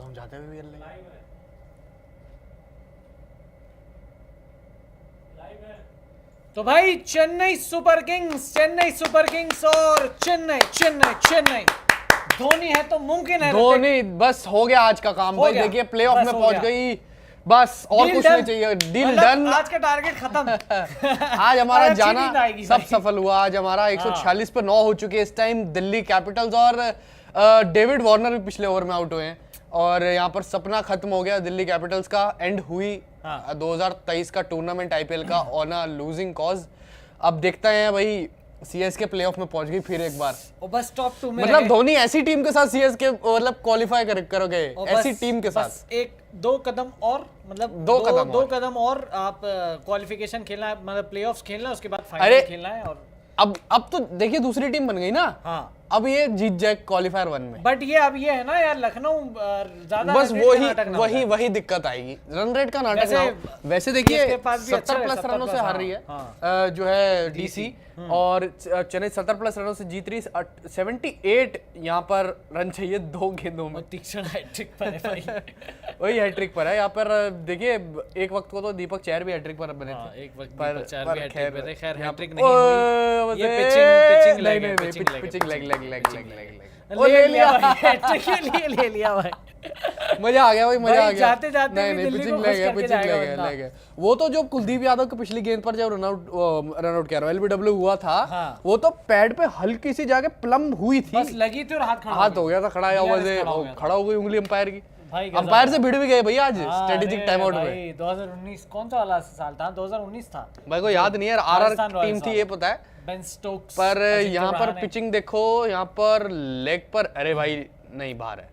समझाते हुए भी अल्लाह। तो भाई चेन्नई सुपर किंग्स और चेन्नई धोनी है तो मुमकिन है। धोनी बस हो गया आज का काम भाई, देखिए प्लेऑफ में पहुंच गई, बस और कुछ नहीं चाहिए, डील डन। आज का टारगेट खत्म। आज हमारा जाना सब सफल हुआ। आज हमारा 146 पे 9 हो चुके हैं इस टाइम दिल्ली कैपिटल्स, और डेविड वार्नर भी पिछले ओवर में आउट हुए हैं, और यहाँ पर सपना खत्म हो गया दिल्ली कैपिटल्स का। एंड हुई 2023 का टूर्नामेंट आईपीएल का ऑन अ लूजिंग कॉज। अब देखते हैं भाई, सीएसके प्लेऑफ में पहुंच गई फिर एक बार, और बस टॉप 2 में, मतलब धोनी ऐसी टीम के साथ सीएसके मतलब क्वालिफाई करोगे, ऐसी टीम के साथ एक दो कदम और, मतलब दो कदम और आप क्वालिफिकेशन खेलना है, मतलब प्लेऑफ्स खेलना है, उसके बाद फाइनल खेलना है। और अब तो देखिए दूसरी टीम बन गई ना। हाँ, अब ये जीत जाए क्वालिफायर 1 में, बट ये अब ये है ना यार, लखनऊ ज्यादा बस वही दिक्कत आएगी, रन रेट का नाटक ना। वैसे देखिए 70+ रनों से हार रही है जो है डीसी, और चेन्नई 70+ रनों से जीत रही। 78 यहाँ पर रन चाहिए 2 गेंदों में। तीक्ष्ण हैट्रिक पर है भाई। वही हैट्रिक पर है यहाँ पर। देखिए एक वक्त को तो दीपक चहर भी हैट्रिक पर बने थे, एक वक्त पर दीपक चहर भी हैट्रिक पे थे, खैर हैट्रिक नहीं हुई। ये पिचिंग ले लिया भाई। मजा आ गया भाई, मजा आ गया। जाते जाते नहीं पिचिंग ले गया। वो तो जो कुलदीप यादव की पिछली गेंद पर जब रन आउट किया एलबीडब्ल्यू हुआ था, वो तो पैड पे हल्की सी जाके प्लम हुई थी, बस लगी थी और हाथ हो गया था खड़ा, या खड़ा हो गई उंगली अंपायर की। अंपायर से भिड़ भी गए भैया आज स्ट्रेटेजिक टाइम आउट में। 2019 कौन सा वाला साल था? 2019 था भाई, को याद नहीं है, आरआर टीम थी ये पता है, बेन स्टोक्स। पर यहाँ पर पिचिंग देखो, यहाँ पर लेग पर, अरे भाई नहीं, बाहर है,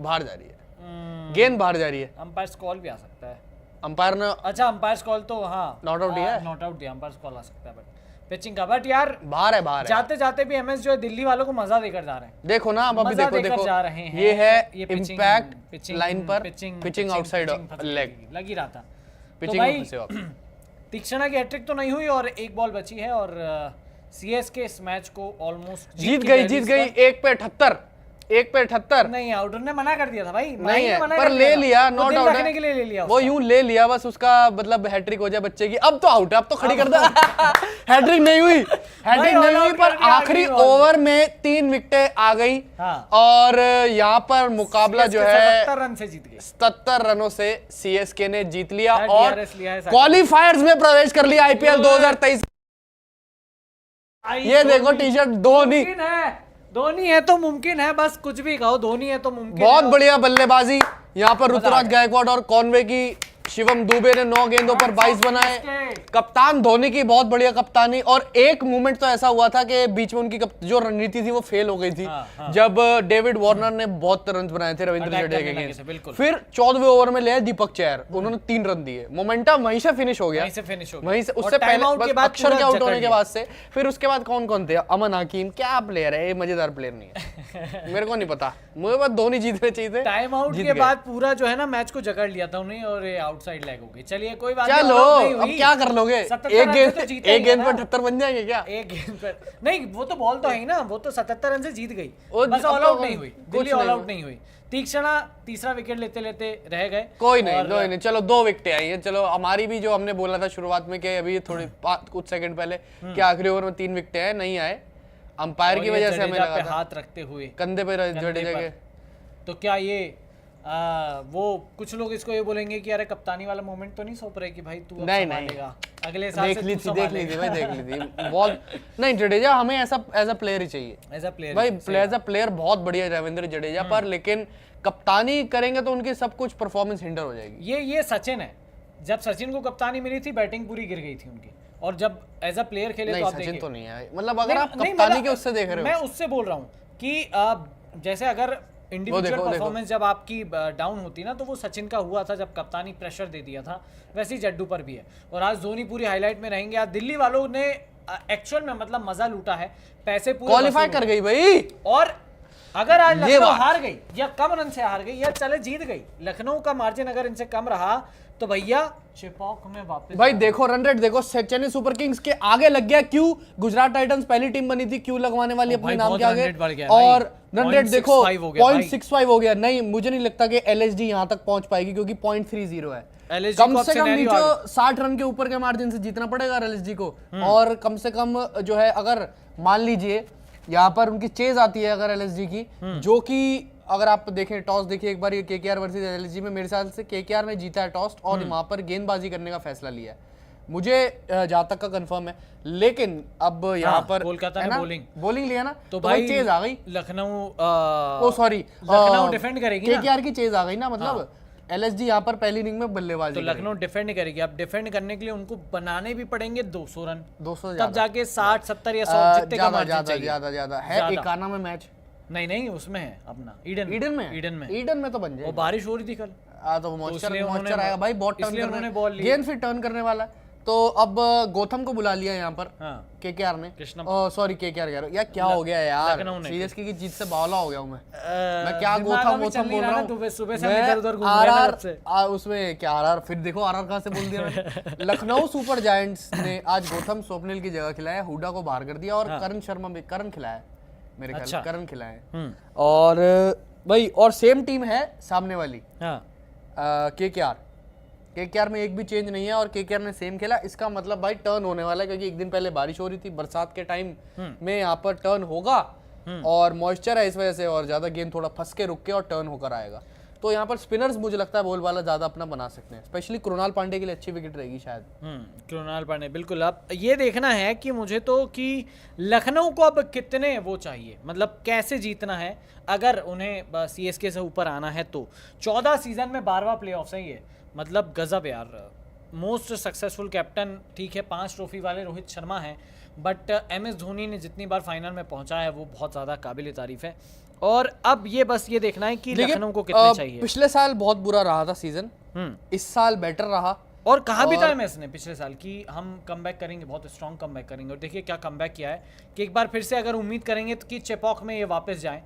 बाहर जा रही है गेंद, बाहर जा रही है। अंपायर कॉल भी आ सकता है, अंपायर ने, अच्छा अंपायर कॉल तो हाँ नॉट आउट दिया, नॉट आउट दिया, अंपायर कॉल आ सकता है, बट पिचिंग का, बट यार बाहर है। जाते जाते भी एमएस जो है दिल्ली वालों को मजा देकर जा रहे हैं। देखो ना, अब अभी देखो जा रहे हैं, ये है इम्पैक्ट लाइन पर, पिचिंग आउटसाइड लेग लग ही रहा था। पिचिंग में फंसे हो। तीक्ष्णा की हैट्रिक तो नहीं हुई और एक बॉल बची है, और सीएसके इस मैच को ऑलमोस्ट जीत गई। 1 पे 78। नहीं, आउटर ने मना कर दिया था भाई, नहीं है, पर ले लिया, नॉट आउट के लिए ले लिया, वो यूं ले लिया बस, उसका मतलब हैट्रिक हो जाए बच्चे की। अब तो आउट है, अब तो खड़ी कर दे। हैट्रिक नहीं हुई, पर आखिरी ओवर में 3 विकेटें आ गई, और यहाँ पर मुकाबला जो है 77 रन से जीत गई, 77 रनों से सीएसके ने जीत लिया और क्वालिफायर्स में प्रवेश कर लिया आईपीएल 2023। ये देखो टी शर्ट धोनी है तो मुमकिन है, बस कुछ भी कहो, धोनी है तो मुमकिन। बहुत बढ़िया बल्लेबाजी यहाँ पर ऋतुराज गायकवाड और कॉनवे की। शिवम दुबे ने 9 गेंदों पर 22 बनाए। कप्तान धोनी की बहुत बढ़िया कप्तानी, और एक मोमेंट तो ऐसा हुआ था कि बीच में उनकी जो रणनीति थी वो फेल हो गई थी, जब डेविड वार्नर ने बहुत रन बनाए थे रविंद्र जडेजा के गेंद। फिर 14वें ओवर में ले दीपक चहर, उन्होंने 3 रन दिए, मोमेंटम वहीं से फिनिश हो गया, वहीं से। उससे पहले अक्षर के आउट होने के बाद से, फिर उसके बाद कौन थे? अमन हकीम, क्या प्लेयर है ये, मजेदार प्लेयर नहीं है। मेरे को नहीं पता, मुझे बस धोनी जीतने चाहिए थे। टाइम आउट के बाद पूरा जो है ना मैच को जकड़ लिया था उन्हें, और आउटसाइड लेग हो गई। चलिए कोई बात नहीं, अब क्या कर लोगे? एक गेंद पर 78 बन जाएंगे क्या? एक गेंद पर नहीं, वो तो बॉल तो है ही ना, वो तो 77 रन से जीत गई, बस ऑल आउट नहीं हुई, दिल्ली ऑल आउट नहीं हुई। तीक्ष्णा तीसरा विकेट लेते लेते रह गए। कोई नहीं, चलो 2 विकेटें आई है, चलो हमारी भी, जो हमने बोला था शुरुआत में कि अभी थोड़ी कुछ सेकंड पहले कि आखिरी ओवर में 3 विकेटें हैं, नहीं आए अंपायर की वजह से। हमें लगा था हाथ रखते हुए कंधे पे जडेजा के, तो क्या ये वो कुछ लोग इसको ये बोलेंगे कि अरे कप्तानी वाला मोमेंट तो नहीं सौंप रहे कि भाई तू संभालेगा अगले साल से, देख ली थी बहुत। नहीं, जडेजा हमें ऐसा एज अ प्लेयर ही चाहिए, एज अ प्लेयर बहुत बढ़िया रविंद्र जडेजा, पर लेकिन कप्तानी करेंगे तो उनकी सब कुछ परफॉर्मेंस हिंडर हो जाएगी। ये सचिन है, जब सचिन को कप्तानी मिली थी बैटिंग पूरी गिर गई थी उनकी, और जब एज अ प्लेयर खेले तो आप सचिन तो नहीं है, मतलब अगर आप कप्तानी के उससे देख रहे हो, मैं उससे बोल रहा हूँ कि जैसे अगर इंडिविजुअल परफॉर्मेंस जब आपकी डाउन होती ना, तो वो सचिन का हुआ था जब कप्तानी प्रेशर दे दिया था, वैसे ही जड्डू पर भी है। और आज धोनी पूरी हाईलाइट में रहेंगे। आज दिल्ली वालों ने एक्चुअल में मतलब मजा लूटा है, पैसे पूरे क्वालिफाई कर गई भाई, और अगर आज ये लखनऊ बात। हार गई या कम रन से हार गई या चले जीत गई, लखनऊ का मार्जिन अगर इनसे कम रहा तो भैया चेपॉक में वापस भाई देखो रन रेट देखो, चेन्नई सुपर किंग्स के आगे लग गया। क्यों? गुजरात टाइटंस पहली टीम बनी थी, क्यों लगवाने वाली अपने भाई नाम बहुत के आगे। run rate बढ़ गया और भाई। रन रेट देखो 0.65 हो गया भाई। 0.65 हो गया। नहीं, मुझे नहीं लगता कि एलएसडी यहां तक पहुंच पाएगी, क्योंकि 0.30 है। LSG कम को अब से कम scenario नीचे 60 रन के ऊपर के मार्जिन से जीतना पड़ेगा एलएसजी को। और कम से कम जो है, अगर मान लीजिए यहाँ पर उनकी चेज आती है अगर एलएसजी की, जो कि अगर आप देखें टॉस देखिए एक बार, ये केकेआर वर्सेस एलएसजी में मेरे ख्याल से केकेआर ने जीता है टॉस और वहां पर गेंदबाजी करने का फैसला लिया है, मुझे जहां तक का कंफर्म है। लेकिन अब यहाँ पर कोलकाता है ने ना, बॉलिंग लिया ना, तो भाई भाई चेज आ गई। लखनऊ ओ सॉरी, लखनऊ डिफेंड करेगी ना। केकेआर की चेज आ गई ना, मतलब एलएसजी यहाँ पर पहली इनिंग में बल्लेबाजी तो लखनऊ डिफेंड करेगी। अब डिफेंड करने के लिए उनको बनाने भी पड़ेंगे 200 रन, 200 तब जाके 60 70 या 100 जितने का मार्जिन चाहिए। ज्यादा है। एकाना में मैच नहीं उसमें है अपना ईडन ईडन में तो बन जाए। वो बारिश हो रही थी कल, तो इसलिए उन्होंने- मॉइस्चर आएगा भाई, बहुत इसलिए टर्न उन्होंने करने, बॉल ली। गेंद फिर टर्न करने वाला है। तो अब गौतम को बुला लिया यहाँ पर हाँ केकेआर ने, कृष्णम। सॉरी केकेआर कह रहा हूँ यार, क्या हो गया यार, लखनऊ ने। सीएसके की जीत से बावला हो गया हूँ मैं क्या दिमाग गौतम में चल गौतम नहीं बोल रहा रहा ना, हूँ। सुबह से हम इधर-उधर घूम रहे हैं ना जब से। उसमें क्या आरआर, फिर देखो आरआर कहाँ से बोल दिया मैंने। लखनऊ सुपर जायंट्स ने आज गौतम स्वप्निल की जगह खिलाया, हुडा को बाहर कर दिया और करण शर्मा भी, करण खिलाया मेरे ख्याल अच्छा। करण खिलाया। और भाई और सेम टीम है सामने वाली हाँ केकेआर में एक भी चेंज नहीं है और केकेआर ने सेम खेला। इसका मतलब भाई टर्न होने वाला है, क्योंकि एक दिन पहले बारिश हो रही थी, बरसात के टाइम में यहाँ पर टर्न होगा और मॉइस्चर है इस वजह से, और ज्यादा गेंद थोड़ा फंस के रुक के और टर्न होकर आएगा। तो यहाँ पर स्पिनर्स मुझे लगता है बोलबाला ज्यादा अपना बना सकते हैं, स्पेशली कृणाल पांडे के लिए अच्छी विकेट रहेगी शायद। कृणाल पांडे बिल्कुल। अब ये देखना है कि मुझे तो कि लखनऊ को अब कितने वो चाहिए, मतलब कैसे जीतना है अगर उन्हें सीएसके से ऊपर आना है तो। 14 सीजन में 12वां प्लेऑफ्स है ये, मतलब गजब यार। मोस्ट सक्सेसफुल कैप्टन ठीक है, 5 ट्रॉफी वाले रोहित शर्मा हैं, बट MS धोनी ने जितनी बार फाइनल में पहुंचा है वो बहुत ज़्यादा काबिल तारीफ है। और अब ये बस ये देखना है कि लखनऊ को कितने चाहिए। पिछले साल बहुत बुरा रहा था सीजन, इस साल बेटर रहा। और कहा भी था MS ने पिछले साल कि हम कमबैक करेंगे, बहुत स्ट्रॉन्ग कमबैक करेंगे, और देखिए क्या कमबैक किया है कि एक बार फिर से अगर उम्मीद करेंगे तो कि चेपॉक में ये वापस जाएं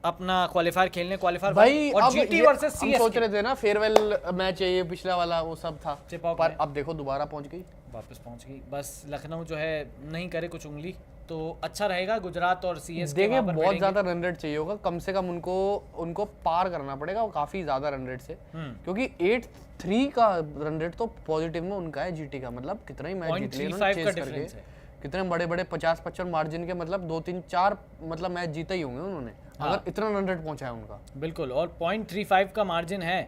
अपना क्वालिफायर खेलने, क्वालिफायर भाई और अब जीटी ये वर्सेस हम सीएसके। सोच रहे थे ना फेयरवेल मैच है ये, पिछला वाला वो सब था, चेपॉक पर में। अब देखो दोबारा पहुंच गई, वापस पहुंच गई। बस लखनऊ जो है नहीं करे कुछ उंगली तो अच्छा रहेगा। गुजरात और सीएसके देखिए बहुत ज्यादा रन रेट चाहिए होगा, कम से कम उनको पार करना पड़ेगा काफी ज्यादा रन रेट से, क्योंकि 8-3 का रन रेट तो पॉजिटिव में उनका है जीटी का, मतलब कितना ही मैच जीत लिए उन्होंने चेस करके, कितने बड़े बड़े 50-55 मार्जिन के, मतलब 2-3-4 मतलब मैच जीते ही होंगे उन्होंने, अगर इतना रन रेट पहुंचा है उनका। बिल्कुल, और 0.35 का मार्जिन है।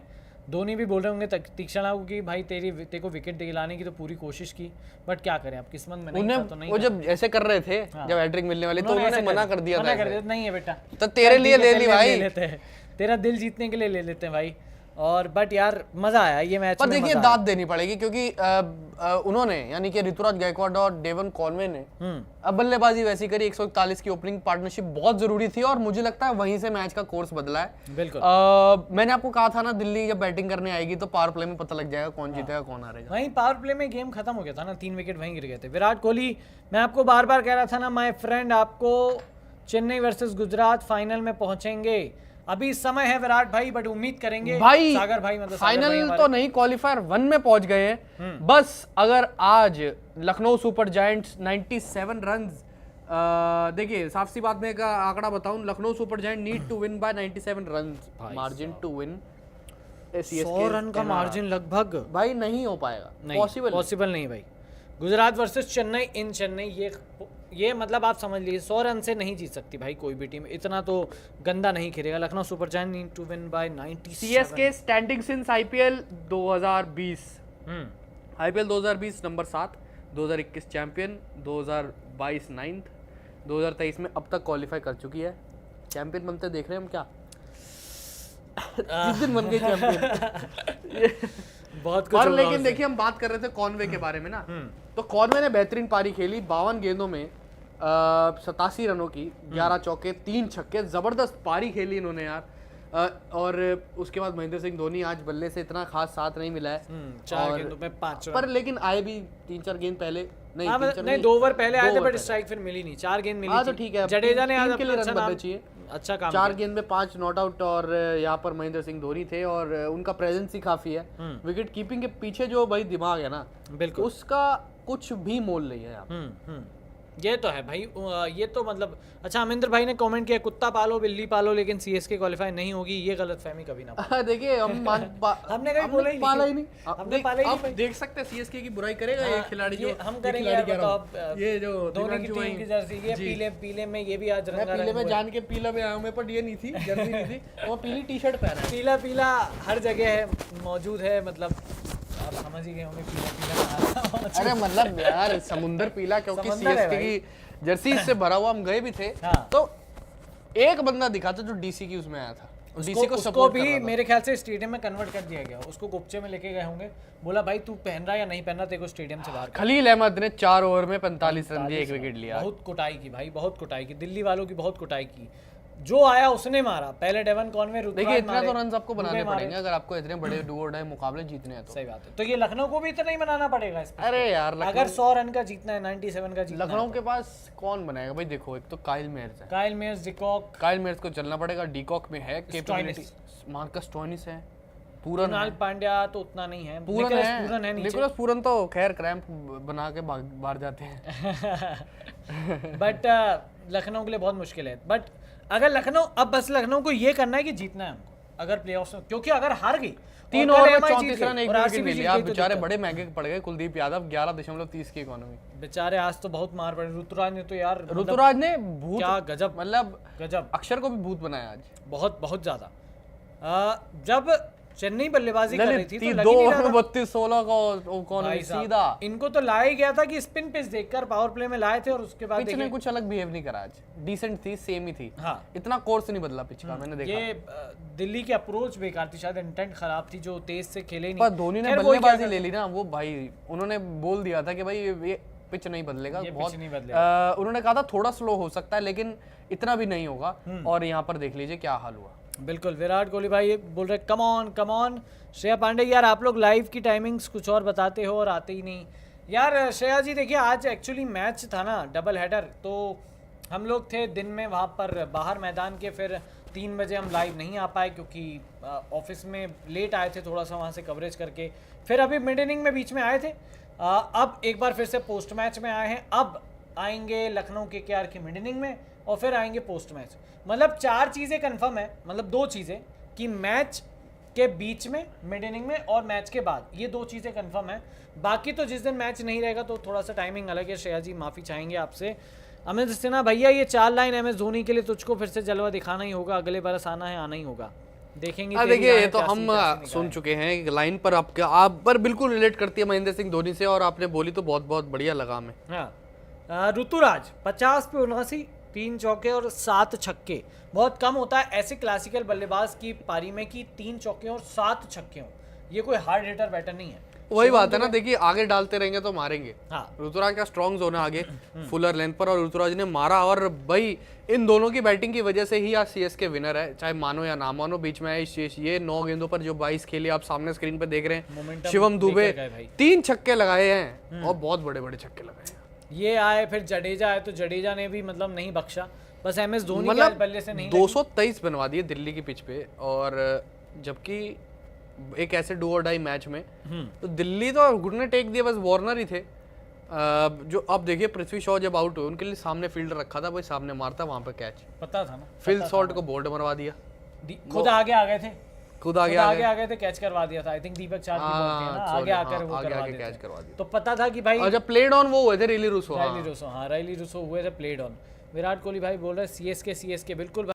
धोनी भी बोल रहे होंगे तीक्षणा को कि भाई तेरे को विकेट दिलाने की तो पूरी कोशिश की, बट क्या करें, अब किस्मत में नहीं था तो नहीं। वो जब ऐसे कर रहे थे जब हैट्रिक मिलने वाली तो उन्होंने मना कर दिया था, नहीं है बेटा, तो तेरे लिए ले ली भाई, तेरा दिल जीतने के लिए ले लेते हैं भाई। और बट यार मजा आया ये मैच पर में। देखिए दाद देनी पड़ेगी, क्योंकि उन्होंने यानी कि ऋतुराज गायकवाड और डेवन कॉनवे ने अब बल्लेबाजी वैसी करी, 141 की ओपनिंग पार्टनरशिप बहुत जरूरी थी और मुझे लगता है वहीं से मैच का कोर्स बदला है। बिल्कुल, मैंने आपको कहा था ना दिल्ली जब बैटिंग करने आएगी तो पावर प्ले में पता लग जाएगा कौन जीतेगा कौन हारेगा। वहीं पावर प्ले में गेम खत्म हो गया था ना, 3 विकेट वहीं गिर गए थे। विराट कोहली, मैं आपको बार बार कह रहा था ना माय फ्रेंड, आपको चेन्नई वर्सेस गुजरात फाइनल में पहुंचेंगे, अभी समय है विराट भाई, बट उम्मीद करेंगे भाई सागर भाई, मतलब फाइनल तो नहीं, क्वालिफायर 1 में पहुंच गए हैं। बस अगर आज लखनऊ सुपर जायंट्स 97 रन्स, देखिए साफ सी बात में एक आंकड़ा बताऊं, Lucknow super giant need to win by 97 runs margin to win 100 run का मार्जिन लगभग, भाई नहीं हो पाएगा, पॉसिबल नहीं भाई। गुजरात वर्सेस चेन्नई इन चेन्नई, ये मतलब आप समझ लीजिए 100 रन से नहीं जीत सकती भाई कोई भी टीम, इतना तो गंदा नहीं खेलेगा। Lucknow super giant need to win by 97। CSK standing since IPL 2020, IPL 2020 number 7, 2021 champion, 2022 9th, 2023 में अब तक क्वालिफाई कर चुकी है। चैंपियन बनते देख रहे हैं हम क्या, जिस दिन बन गई चैंपियन बहुत कुछ। और लेकिन देखिए हम बात कर रहे थे कॉनवे के बारे में ना, तो कॉनवे ने बेहतरीन पारी खेली, 52 गेंदों में 87 रनों की, 11 चौके 3 छक्के, जबरदस्त पारी खेली इन्होंने यार। और उसके बाद महेंद्र सिंह धोनी आज बल्ले से इतना खास साथ नहीं मिला है, 4 गेंदों में 5 रन, पर लेकिन आए भी 3-4 गेंद पहले, नहीं 2 ओवर पहले आए थे, बट स्ट्राइक फिर मिली नहीं, 4 गेंद मिली तो ठीक है, जडेजा ने आज के लिए अपना रन अच्छा बनने नाम चाहिए। अच्छा काम 4 गेंद में 5 नॉट आउट और यहाँ पर महेंद्र सिंह धोनी थे और उनका प्रेजेंस ही काफी है। विकेट कीपिंग के पीछे जो भाई दिमाग है ना, बिल्कुल उसका कुछ भी मोल नहीं है यहाँ पे। ये तो है भाई। ये तो मतलब अच्छा, अमिंदर भाई ने कमेंट किया कुत्ता पालो बिल्ली पालो लेकिन सीएसके क्वालिफाई नहीं होगी, ये गलतफहमी कभी ना देखिए हमने कभी बोला ही नहीं, पाला ही नहीं। हमने पाला ही नहीं आप भाई। देख सकते हैं सीएसके की बुराई करेगा ये खिलाड़ी जो हम करेंगे खिलाड़ी यार, कह रहा हूं। बताओ, ये जो धोनी की दिव्यांशु टीम की जर्सी ये पीले पीले में ये भी आज मैं रंगा पीले रंग में हुआ है। जान के पीला में आया हूं, मैं पर ये नहीं थी, जर्सी नहीं थी, वो पीली टी-शर्ट पहना है। पीला पीला हर जगह है, मौजूद है, मतलब आप समझ ही गए होंगे पीला पीला। अरे मतलब यार समुंदर पीला, क्योंकि समंदर है सीएसके की जर्सी से भरा हुआ, हम गए भी थे हाँ। तो एक बंदा दिखा था जो डीसी की उसमें आया था, डीसी को उसको सपोर्ट कर भी रहा था। मेरे ख्याल से स्टेडियम में कन्वर्ट कर दिया गया, उसको गुप्चे में लेके गए होंगे, बोला भाई तू पहन रहा या नहीं पहन रहा, तेरे को स्टेडियम से बाहर कर। खलील अहमद ने 4 ओवर में 45 रन दिए, 1 विकेट लिया। बहुत कुटाई की भाई, बहुत कुटाई की, दिल्ली वालों की बहुत कुटाई की। जो आया उसने मारा, पहले डेवन कॉनवे देखिए इतना तो रन आपको बनाने पड़ेंगे अगर आपको इतने बड़े डू और डाई मुकाबले जीतने हैं तो। सही बात है, तो ये लखनऊ को भी इतना ही बनाना पड़ेगा इस पे। अरे यार अगर 100 रन का जीतना है, 97 का जीतना है, लखनऊ के पास कौन बनाएगा भाई? देखो एक तो काइल मेयर्स है, Kyle Myers, de Kock, Kyle Myers को चलना पड़ेगा, डीकॉक में है कैपेबिलिटी, मार्कस स्टोइनिस है, पूरन कुणाल पांड्या तो उतना नहीं है, पूरन पूरन है नीचे। निकोलस पूरन तो खैर क्रैम्प बना के बाहर जाते हैं। बट लखनऊ के लिए बहुत मुश्किल है। बट अगर लखनऊ, अब बस लखनऊ को ये करना है कि जीतना है हमको अगर प्लेऑफ्स में, क्योंकि अगर हार गई 3 और ओवर कल में MI 34 जीत रन, गई 1 और विकेट RCB ले जीत लिया, गई तो बेचारे दिक्कत। बड़े महंगे पड़ गए। कुलदीप यादव 11.30 की इकोनॉमी। बेचारे आज तो बहुत मार पड़े, ऋतुराज ने तो यार मतलब ऋतुराज ने भूत, क्या गजब, मतलब गजब, अक्षर को भी भूत बनाया आज। बहुत बहुत ज्यादा। जब चेन्नई बल्लेबाजी कर रही थी तो लग 2 ही नहीं ओवर रहा में था। 32-16 का इकोनॉमी भाई साहब, सीधा। इनको तो लाया ही गया था कि स्पिन पिच देखकर पावर प्ले में लाए थे और उसके बाद पिच ने देखिए कुछ अलग बिहेव नहीं करा आज, डिसेंट थी, सेम ही थी। हाँ, इतना कोर्स नहीं बदला पिच का, मैंने देखा। ये दिल्ली की अप्रोच बेकार थी, शायद इंटेंट खराब थी, जो तेज से खेले ही पर नहीं। धोनी ने खैर, वही बल्लेबाजी क्या ले ली ना, वो भाई उन्होंने बोल दिया था कि भाई ये पिच नहीं बदलेगा, ये बहुत पिच नहीं बदलेगा। उन्होंने कहा था थोड़ा स्लो हो सकता है लेकिन इतना भी नहीं होगा, और यहाँ पर देख लीजिए क्या हाल हुआ। बिल्कुल, विराट कोहली भाई बोल रहे कम ऑन। श्रेया पांडे, यार आप लोग लाइव की टाइमिंग्स कुछ और बताते हो और आते ही नहीं यार। श्रेया जी देखिए, आज एक्चुअली मैच था ना, डबल हेडर, तो हम लोग थे दिन में वहाँ पर बाहर मैदान के, फिर 3 बजे हम लाइव नहीं आ पाए क्योंकि ऑफिस में लेट आए थे थोड़ा सा वहाँ से कवरेज करके, फिर अभी मिड इनिंग में बीच में आए थे। अब एक बार फिर से पोस्ट मैच में आए हैं, अब आएंगे लखनऊ KKR की मिड इनिंग में और फिर आएंगे पोस्ट मैच। मतलब 4 चीज़ें कंफर्म है, मतलब 2 चीज़ें कि मैच के बीच में, मिड इनिंग में और मैच के बाद, ये 2 चीज़ें कंफर्म है। बाकी तो जिस दिन मैच नहीं रहेगा तो थोड़ा सा टाइमिंग अलग है। श्रेया जी माफ़ी चाहेंगे आपसे। अमित सिन्हा भैया, ये 4 लाइन MS धोनी के लिए तुझको फिर से जलवा दिखाना ही होगा, अगले बरस आना है, आना ही होगा, देखेंगे। देखिए ये तो हम सुन चुके हैं एक लाइन पर, आप पर बिल्कुल रिलेट करती है महेंद्र सिंह धोनी से, और आपने बोली तो बहुत बहुत बढ़िया लगा हमें। हाँ, ऋतुराज 50 पे 79, 3 चौके और 7 छक्के। बहुत कम होता है ऐसे क्लासिकल बल्लेबाज की पारी में कि 3 चौके और 7 छक्के हों, ये कोई हार्ड हिटर बैटर नहीं है। वही बात है ना, देखिए आगे डालते रहेंगे तो मारेंगे। हाँ, ऋतुराज का स्ट्रॉन्ग जोन है आगे फुलर लेंथ पर, और ऋतुराज ने मारा, और भाई इन दोनों की बैटिंग की वजह से ही आज सीएसके विनर है, चाहे मानो या ना मानो। बीच में ये 9 गेंदों पर जो 22 खेली, आप सामने स्क्रीन पे देख रहे हैं, मोमेंटम शिवम दुबे लेकर गए भाई। 3 छक्के लगाए हैं और बहुत बड़े बड़े छक्के लगाए हैं। ये आए, फिर जडेजा आए, तो जडेजा ने भी मतलब नहीं बख्शा, बस MS धोनी के मतलब बल्ले से नहीं 223 बनवा दिए दिल्ली की पिच पे, और जबकि एक ऐसे डू और डाई मैच में तो दिल्ली तो घुटने टेक दिए, बस वार्नर ही थे। जो अब देखिए पृथ्वी शॉ जब आउट हुए, उनके लिए सामने फील्डर रखा था, भाई सामने मारता वहां पे कैच, पता था ना, फिल सॉल्ट को बोल्ड मरवा दिया, खुद आगे आ गए थे, खुद आगे आ गए थे, कैच करवा दिया था। आई थिंक दीपक चार की बॉल थी ना, आगे आकर वो करवा दिया, कैच करवा दिया। तो पता था कि भाई, और जब प्लेड ऑन वो हुए थे रिली रूसो, रायली रूसो हुए थे प्लेड ऑन। विराट कोहली भाई बोल रहे CSK बिल्कुल।